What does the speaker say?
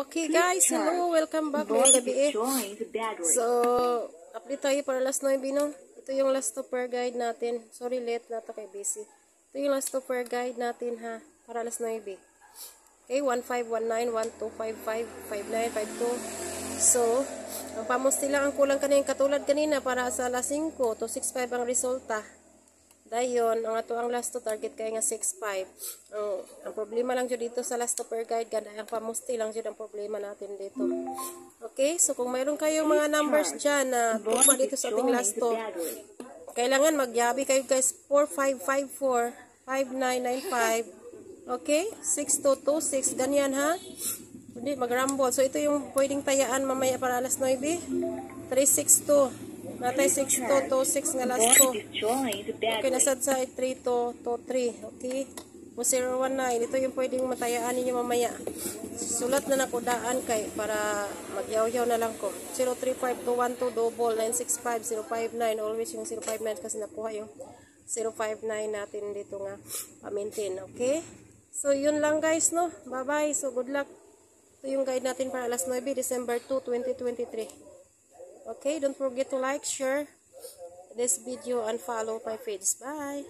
Okay guys, hello, welcome back ngayong gabi So, update tayo para last 9 no? Ito yung last stopper guide natin. Sorry late na to kay busy. Ito yung last stopper guide natin ha, para last 9. Okay, 1519, 1255, 5952. So, ang pamusti lang ang kulang kanina katulad kanina para sa alas 5 to 65 ang resulta. Dayon, ang ato ang last to target kay nga 6.5. Ang problema lang dito sa last to per guide, ganda ang pamusti lang dyan ang problema natin dito. Okay, so kung mayroon kayong mga numbers dyan na tugma dito sa ating last to, kailangan magyabi kayo guys, 4554, 5995, okay, 6226, ganyan ha. Hindi, mag-rumble. So ito yung pwedeng tayaan mamaya para alas 9, 362. Natay 6 to 6 nga last to. Okay, nasad sa 3 to 3. Okay. O 019. Ito yung pwedeng matayaan ninyo mamaya. Sulat na nakudaan kay para magyaw-yaw na lang ko. 035 212 double 965 059. Always yung 059 kasi nakuha yung 059 natin dito nga pa-maintain. Okay. So yun lang guys no. Bye-bye. So good luck. Ito yung guide natin para alas 9 December 2, 2023. Okay, don't forget to like, share this video, and follow my page. Bye!